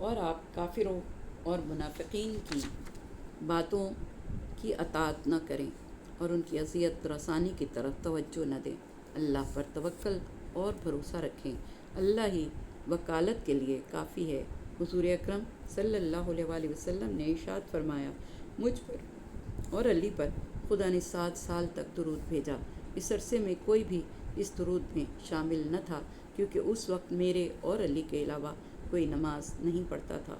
اور آپ کافروں اور منافقین کی باتوں کی اطاعت نہ کریں اور ان کی اذیت رسانی کی طرف توجہ نہ دیں۔ اللہ پر توکل اور بھروسہ رکھیں، اللہ ہی وکالت کے لیے کافی ہے۔ حضور اکرم صلی اللہ علیہ وآلہ وسلم نے ارشاد فرمایا، مجھ پر اور علی پر خدا نے 7 سال تک درود بھیجا۔ اس عرصے میں کوئی بھی اس درود میں شامل نہ تھا، کیونکہ اس وقت میرے اور علی کے علاوہ کوئی نماز نہیں پڑھتا تھا۔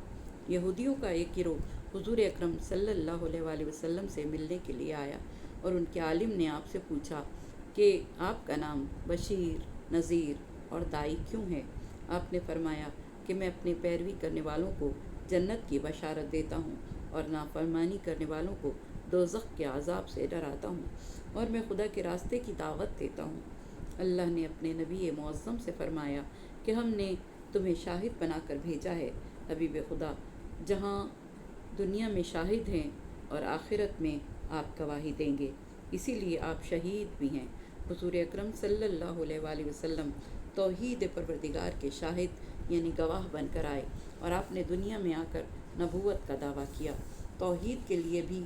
یہودیوں کا ایک گروہ حضور اکرم صلی اللہ علیہ وآلہ وسلم سے ملنے کے لیے آیا اور ان کے عالم نے آپ سے پوچھا کہ آپ کا نام بشیر، نذیر اور داعی کیوں ہے؟ آپ نے فرمایا کہ میں اپنے پیروی کرنے والوں کو جنت کی بشارت دیتا ہوں اور نافرمانی کرنے والوں کو دوزخ کے عذاب سے ڈراتا ہوں، اور میں خدا کے راستے کی دعوت دیتا ہوں۔ اللہ نے اپنے نبی معظم سے فرمایا کہ ہم نے تمہیں شاہد بنا کر بھیجا ہے۔ حبیب خدا جہاں دنیا میں شاہد ہیں اور آخرت میں آپ گواہی دیں گے، اسی لیے آپ شہید بھی ہیں۔ حضور اکرم صلی اللہ علیہ وآلہ وسلم توحید پروردگار کے شاہد یعنی گواہ بن کر آئے، اور آپ نے دنیا میں آ کر نبوت کا دعویٰ کیا۔ توحید کے لیے بھی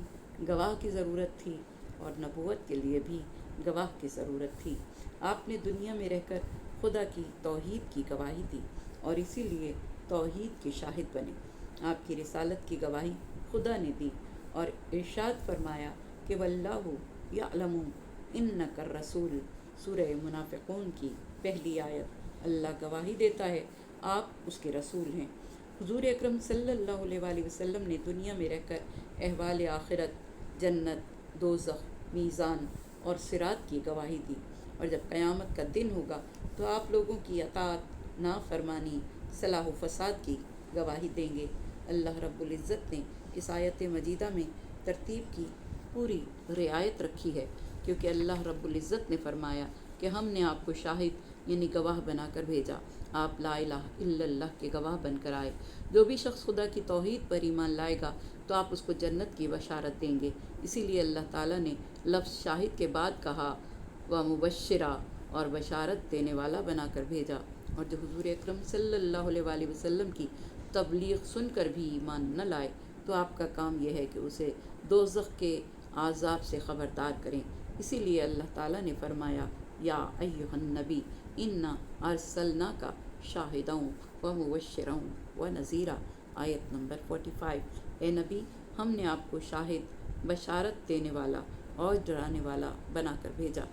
گواہ کی ضرورت تھی اور نبوت کے لیے بھی گواہ کی ضرورت تھی۔ آپ نے دنیا میں رہ کر خدا کی توحید کی گواہی دی اور اسی لیے توحید کے شاہد بنے۔ آپ کی رسالت کی گواہی خدا نے دی اور ارشاد فرمایا کہ واللہ یعلم انک الرسول، سورہ منافقون کی پہلی آیت۔ اللہ گواہی دیتا ہے آپ اس کے رسول ہیں۔ حضور اکرم صلی اللہ علیہ وآلہ وسلم نے دنیا میں رہ کر احوال آخرت، جنت، دوزخ، میزان اور صراط کی گواہی دی، اور جب قیامت کا دن ہوگا تو آپ لوگوں کی اطاعت، نافرمانی، صلاح و فساد کی گواہی دیں گے۔ اللہ رب العزت نے اس آیت مجیدہ میں ترتیب کی پوری رعایت رکھی ہے، کیونکہ اللہ رب العزت نے فرمایا کہ ہم نے آپ کو شاہد یعنی گواہ بنا کر بھیجا۔ آپ لا الہ الا اللہ کے گواہ بن کر آئے۔ جو بھی شخص خدا کی توحید پر ایمان لائے گا تو آپ اس کو جنت کی بشارت دیں گے۔ اسی لیے اللہ تعالیٰ نے لفظ شاہد کے بعد کہا و مبشرہ، اور بشارت دینے والا بنا کر بھیجا۔ اور جو حضور اکرم صلی اللہ علیہ وآلہ وسلم کی تبلیغ سن کر بھی ایمان نہ لائے تو آپ کا کام یہ ہے کہ اسے دوزخ کے عذاب سے خبردار کریں۔ اسی لیے اللہ تعالیٰ نے فرمایا یا ایھا النبی انا ارسلناک شاہدا و مبشرا و نذیرا، آیت نمبر 45۔ اے نبی، ہم نے آپ کو شاہد، بشارت دینے والا اور ڈرانے والا بنا کر بھیجا۔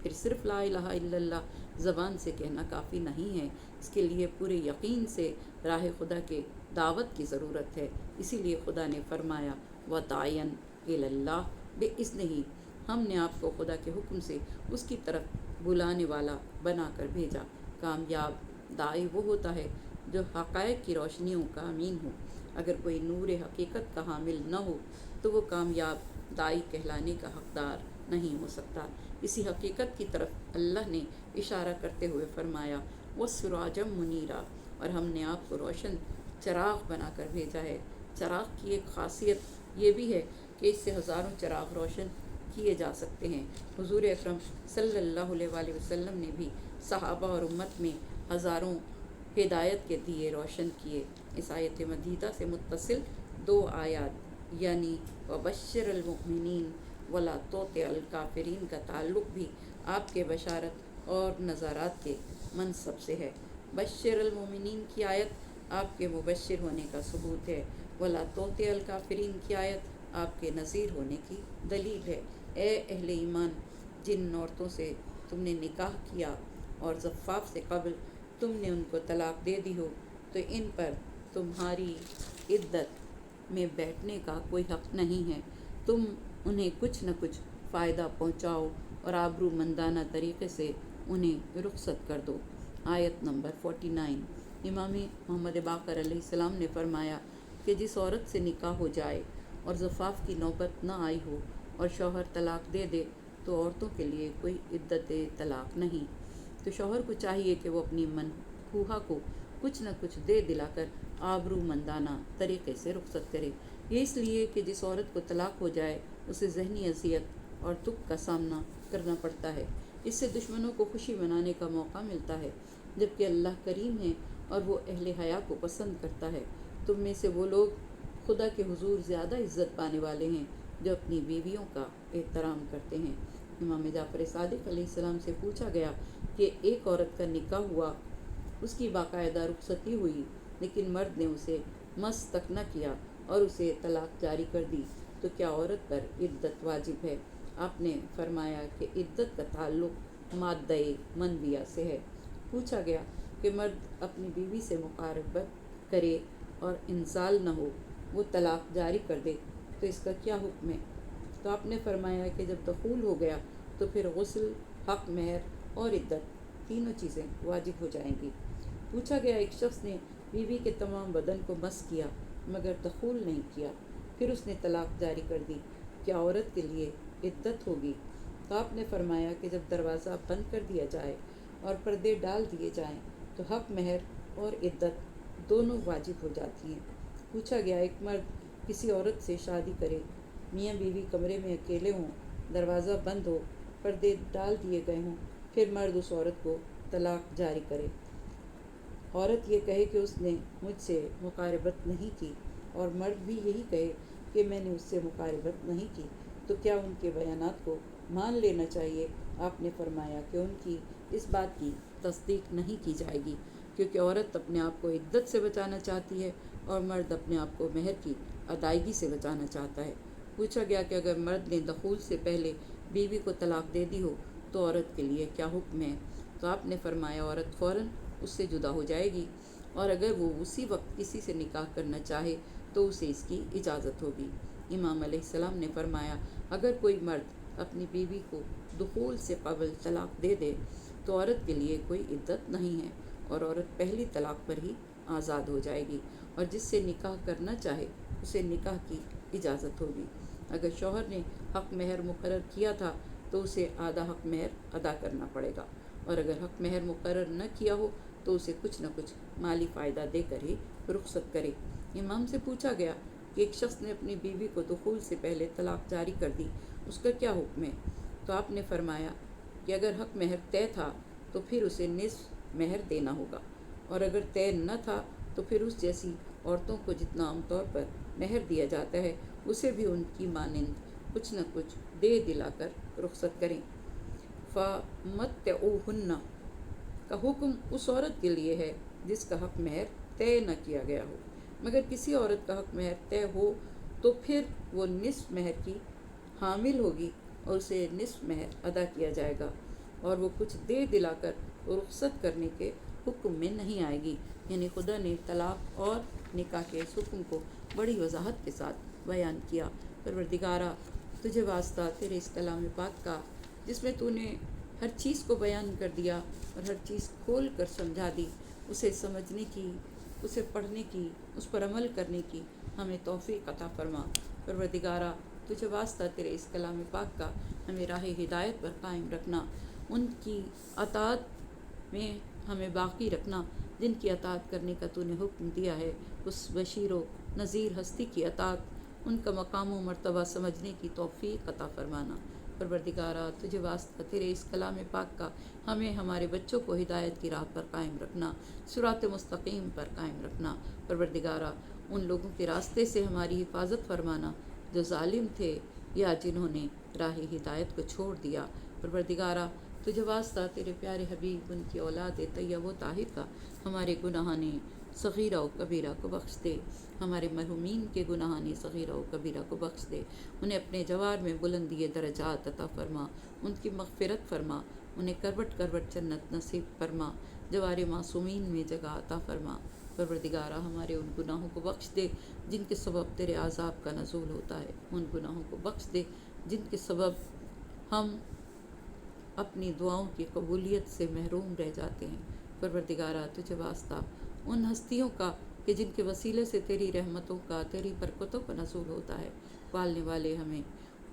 پھر صرف لا الہ الا اللہ زبان سے کہنا کافی نہیں ہے، اس کے لیے پورے یقین سے راہ خدا کے دعوت کی ضرورت ہے۔ اسی لیے خدا نے فرمایا وَدَاعِيًا إِلَى اللَّهِ بِإِذْنِهِ، ہم نے آپ کو خدا کے حکم سے اس کی طرف بلانے والا بنا کر بھیجا۔ کامیاب داعی وہ ہوتا ہے جو حقائق کی روشنیوں کا امین ہو۔ اگر کوئی نور حقیقت کا حامل نہ ہو تو وہ کامیاب داعی کہلانے کا حقدار نہیں ہو سکتا۔ اسی حقیقت کی طرف اللہ نے اشارہ کرتے ہوئے فرمایا وَسِرَاجًا مُنِیرًا، اور ہم نے آپ کو روشن چراغ بنا کر بھیجا ہے۔ چراغ کی ایک خاصیت یہ بھی ہے کہ اس سے ہزاروں چراغ روشن کیے جا سکتے ہیں۔ حضور اکرم صلی اللہ علیہ وآلہ وسلم نے بھی صحابہ اور امت میں ہزاروں ہدایت کے دیے روشن کیے۔ اس آیت مجیدہ سے متصل 2 آیات یعنی وبشر المؤمنین ولا تطع الکافرین کا تعلق بھی آپ کے بشارت اور نذارات کے منصب سے ہے۔ بشر المؤمنین کی آیت آپ کے مبشر ہونے کا ثبوت ہے، ولا تطع الکافرین کی آیت آپ کے نذیر ہونے کی دلیل ہے۔ اے اہل ایمان، جن عورتوں سے تم نے نکاح کیا اور زفاف سے قبل تم نے ان کو طلاق دے دی ہو تو ان پر تمہاری عدت میں بیٹھنے کا کوئی حق نہیں ہے۔ تم انہیں کچھ نہ کچھ فائدہ پہنچاؤ اور آبرو مندانہ طریقے سے انہیں رخصت کر دو۔ آیت نمبر 49۔ امام محمد باقر علیہ السلام نے فرمایا کہ جس عورت سے نکاح ہو جائے اور زفاف کی نوبت نہ آئی ہو اور شوہر طلاق دے دے تو عورتوں کے لیے کوئی عدت طلاق نہیں۔ تو شوہر کو چاہیے کہ وہ اپنی منکوحہ کو کچھ نہ کچھ دے دلا کر آبرو مندانہ طریقے سے رخصت کرے۔ یہ اس لیے کہ جس عورت کو طلاق ہو جائے اسے ذہنی اذیت اور دکھ کا سامنا کرنا پڑتا ہے۔ اس سے دشمنوں کو خوشی منانے کا موقع ملتا ہے، جبکہ اللہ کریم ہے اور وہ اہل حیا کو پسند کرتا ہے۔ تم میں سے وہ لوگ خدا کے حضور زیادہ عزت پانے والے ہیں جو اپنی بیویوں کا احترام کرتے ہیں۔ امام جعفر صادق علیہ السلام سے پوچھا گیا کہ ایک عورت کا نکاح ہوا، اس کی باقاعدہ رخصتی ہوئی، لیکن مرد نے اسے مس تک نہ کیا اور اسے طلاق جاری کر دی، تو کیا عورت پر عدت واجب ہے؟ آپ نے فرمایا کہ عدت کا تعلق مادہ منویہ سے ہے۔ پوچھا گیا کہ مرد اپنی بیوی سے مقاربت کرے اور انزال نہ ہو، وہ طلاق جاری کر دے، تو اس کا کیا حکم ہے؟ تو آپ نے فرمایا کہ جب دخول ہو گیا تو پھر غسل، حق مہر اور عدت تینوں چیزیں واجب ہو جائیں گی۔ پوچھا گیا ایک شخص نے بیوی کے تمام بدن کو مس کیا مگر دخول نہیں کیا، پھر اس نے طلاق جاری کر دی، کیا عورت کے لیے عدت ہوگی؟ تو آپ نے فرمایا کہ جب دروازہ بند کر دیا جائے اور پردے ڈال دیے جائیں تو حق مہر اور عدت دونوں واجب ہو جاتی ہیں۔ پوچھا گیا ایک مرد کسی عورت سے شادی کرے، میاں بیوی کمرے میں اکیلے ہوں، دروازہ بند ہو، پردے ڈال دیے گئے ہوں، پھر مرد اس عورت کو طلاق جاری کرے، عورت یہ کہے کہ اس نے مجھ سے مقاربت نہیں کی اور مرد بھی یہی کہے کہ میں نے اس سے مقاربت نہیں کی، تو کیا ان کے بیانات کو مان لینا چاہیے؟ آپ نے فرمایا کہ ان کی اس بات کی تصدیق نہیں کی جائے گی، کیونکہ عورت اپنے آپ کو عدت سے بچانا چاہتی ہے اور مرد اپنے آپ کو مہر کی ادائیگی سے بچانا چاہتا ہے۔ پوچھا گیا کہ اگر مرد نے دخول سے پہلے بیوی کو طلاق دے دی ہو تو عورت کے لیے کیا حکم ہے؟ تو آپ نے فرمایا عورت فوراً اس سے جدا ہو جائے گی، اور اگر وہ اسی وقت کسی سے نکاح کرنا چاہے تو اسے اس کی اجازت ہوگی۔ امام علیہ السلام نے فرمایا اگر کوئی مرد اپنی بیوی کو دخول سے قبل طلاق دے دے تو عورت کے لیے کوئی عدت نہیں ہے، اور عورت پہلی طلاق پر ہی آزاد ہو جائے گی، اور جس سے نکاح کرنا چاہے اسے نکاح کی اجازت ہوگی۔ اگر شوہر نے حق مہر مقرر کیا تھا تو اسے آدھا حق مہر ادا کرنا پڑے گا، اور اگر حق مہر مقرر نہ کیا ہو تو اسے کچھ نہ کچھ مالی فائدہ دے کر ہی رخصت کرے۔ امام سے پوچھا گیا کہ ایک شخص نے اپنی بیوی کو دخول سے پہلے طلاق جاری کر دی، اس کا کیا حکم ہے؟ تو آپ نے فرمایا کہ اگر حق مہر طے تھا تو پھر اسے نصف مہر دینا ہوگا، اور اگر طے نہ تھا تو پھر اس جیسی عورتوں کو جتنا عام طور پر مہر دیا جاتا ہے اسے بھی ان کی مانند کچھ نہ کچھ دے دلا کر رخصت کریں۔ فَمَتِّعُوهُنَّ کا حکم اس عورت کے لیے ہے جس کا حق مہر طے نہ کیا گیا ہو، مگر کسی عورت کا حق مہر طے ہو تو پھر وہ نصف مہر کی حامل ہوگی اور اسے نصف مہر ادا کیا جائے گا، اور وہ کچھ دے دلا کر رخصت کرنے کے حکم میں نہیں آئے گی۔ یعنی خدا نے طلاق اور نکاح کے اس حکم کو بڑی وضاحت کے ساتھ بیان کیا۔ پروردگارا تجھے واسطہ تیرے اس کلام پاک کا جس میں تو نے ہر چیز کو بیان کر دیا اور ہر چیز کھول کر سمجھا دی، اسے سمجھنے کی، اسے پڑھنے کی، اس پر عمل کرنے کی ہمیں توفیق عطا فرما۔ پروردگارا تجھے واسطہ تیرے اس کلام پاک کا ہمیں راہ ہدایت پر قائم رکھنا، ان کی اطاعت میں ہمیں باقی رکھنا جن کی اطاعت کرنے کا تو نے حکم دیا ہے، اس بشیر و نذیر ہستی کی اطاعت، ان کا مقام و مرتبہ سمجھنے کی توفیق عطا فرمانا۔ پروردگارا تجھے واسطہ تیرے اس کلام پاک کا ہمیں ہمارے بچوں کو ہدایت کی راہ پر قائم رکھنا، صراط مستقیم پر قائم رکھنا۔ پروردگارا ان لوگوں کے راستے سے ہماری حفاظت فرمانا جو ظالم تھے یا جنہوں نے راہ ہدایت کو چھوڑ دیا۔ پروردگارا تجھے واسطہ تیرے پیارے حبیب ان کی اولاد طیب و طاہر کا ہمارے گناہان صغیرہ و کبیرہ کو بخش دے، ہمارے مرحومین کے گناہان صغیرہ و کبیرہ کو بخش دے، انہیں اپنے جوار میں بلندی درجات عطا فرما، ان کی مغفرت فرما، انہیں کروٹ کروٹ جنت نصیب فرما، جوار معصومین میں جگہ عطا فرما۔ پروردگارا ہمارے ان گناہوں کو بخش دے جن کے سبب تیرے عذاب کا نزول ہوتا ہے، ان گناہوں کو بخش دے جن کے سبب ہم اپنی دعاؤں کی قبولیت سے محروم رہ جاتے ہیں۔ پروردگارا تجھے واسطہ ان ہستیوں کا کہ جن کے وسیلے سے تیری رحمتوں کا، تیری برکتوں کا نزول ہوتا ہے، پالنے والے ہمیں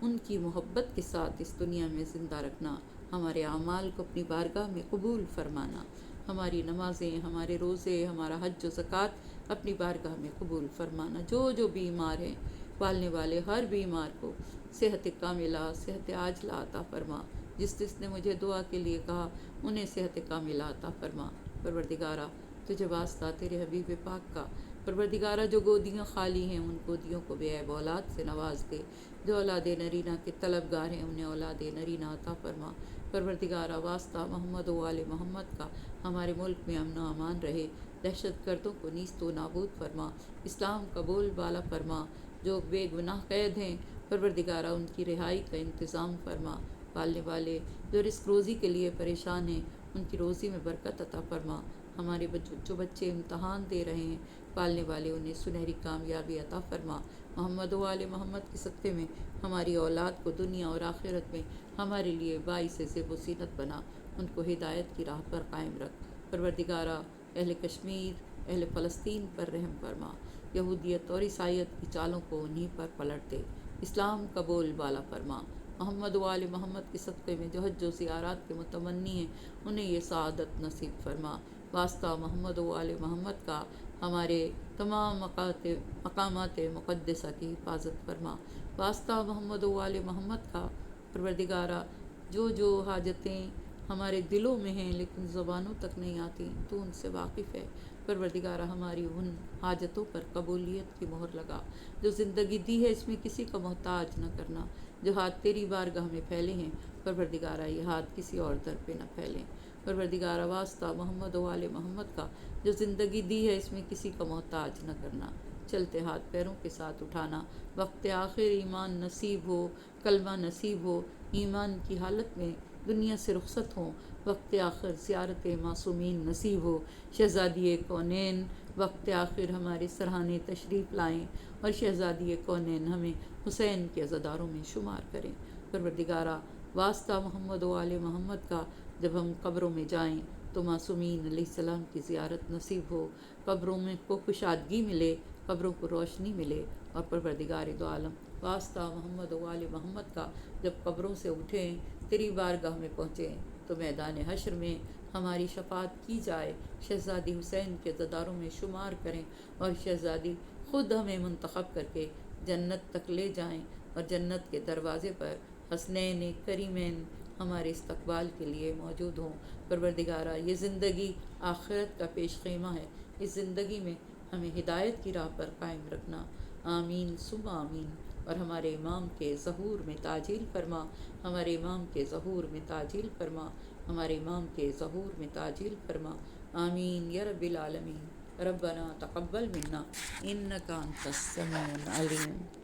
ان کی محبت کے ساتھ اس دنیا میں زندہ رکھنا، ہمارے اعمال کو اپنی بارگاہ میں قبول فرمانا، ہماری نمازیں، ہمارے روزے، ہمارا حج و زکوٰۃ اپنی بارگاہ میں قبول فرمانا۔ جو بیمار ہیں پالنے والے ہر بیمار کو صحت کاملہ، صحت عاجلہ عطا فرما، جس نے مجھے دعا کے لیے کہا انہیں صحت کاملہ عطا فرما۔ پروردگارا تجھے واسطہ تیرے حبیب پاک کا پروردگارہ جو گودیاں خالی ہیں ان گودیوں کو بے عیب اولاد سے نواز دے، جو اولاد نرینہ کے طلبگار ہیں انہیں اولاد نرینہ عطا فرما۔ پروردگارہ واسطہ محمد و آل محمد کا ہمارے ملک میں امن و امان رہے، دہشت گردوں کو نیست و نابود فرما، اسلام کا بول بالا فرما۔ جو بے گناہ قید ہیں پروردگارہ ان کی رہائی کا انتظام فرما۔ پالنے والے جو رزق روزی کے لیے پریشان ہیں ان کی روزی میں برکت عطا فرما۔ ہمارے جو بچے امتحان دے رہے ہیں پالنے والے انہیں سنہری کامیابی عطا فرما۔ محمد و آل محمد کے صدقے میں ہماری اولاد کو دنیا اور آخرت میں ہمارے لیے باعث زیب و زینت بنا، ان کو ہدایت کی راہ پر قائم رکھ۔ پروردگارہ اہل کشمیر، اہل فلسطین پر رحم فرما، یہودیت اور عیسائیت کی چالوں کو انہی پر پلٹ دے، اسلام کا بول بالا فرما۔ محمد و آل محمد کے صدقے میں جو حج و زیارات کے متمنی ہیں انہیں یہ سعادت نصیب فرما۔ واسطہ محمد و آل محمد کا ہمارے تمام مقامات مقدسہ کی حفاظت فرما۔ واسطہ محمد و آل محمد کا پروردگارہ جو حاجتیں ہمارے دلوں میں ہیں لیکن زبانوں تک نہیں آتی تو ان سے واقف ہے، پروردگارہ ہماری ان حاجتوں پر قبولیت کی مہر لگا۔ جو زندگی دی ہے اس میں کسی کا محتاج نہ کرنا، جو ہاتھ تیری بارگاہ میں پھیلے ہیں پروردگارہ یہ ہاتھ کسی اور در پہ نہ پھیلیں۔ پروردگارہ واسطہ محمد و آل محمد کا جو زندگی دی ہے اس میں کسی کا محتاج نہ کرنا، چلتے ہاتھ پیروں کے ساتھ اٹھانا، وقت آخر ایمان نصیب ہو، کلمہ نصیب ہو، ایمان کی حالت میں دنیا سے رخصت ہوں، وقت آخر زیارت معصومین نصیب ہو، شہزادی کونین وقت آخر ہمارے سرہانے تشریف لائیں اور شہزادی کونین ہمیں حسین کے عزاداروں میں شمار کریں۔ پروردگارہ واسطہ محمد و آل محمد کا جب ہم قبروں میں جائیں تو معصومین علیہ السلام کی زیارت نصیب ہو، قبروں میں کو کشادگی ملے، قبروں کو روشنی ملے، اور پروردگار دو عالم واسطہ محمد و آل محمد کا جب قبروں سے اٹھیں تیری بارگاہ میں پہنچیں تو میدان حشر میں ہماری شفاعت کی جائے، شہزادی حسین کے عزاداروں میں شمار کریں اور شہزادی خود ہمیں منتخب کر کے جنت تک لے جائیں اور جنت کے دروازے پر حسنین کریمین ہمارے استقبال کے لیے موجود ہوں۔ پروردگارہ یہ زندگی آخرت کا پیش خیمہ ہے، اس زندگی میں ہمیں ہدایت کی راہ پر قائم رکھنا، آمین ثم آمین۔ اور ہمارے امام کے ظہور میں تعجیل فرما، ہمارے امام کے ظہور میں تعجیل فرما، ہمارے امام کے ظہور میں تعجیل فرما، آمین یا رب العالمین۔ ربنا تقبل منا انک انت السمیع العلیم۔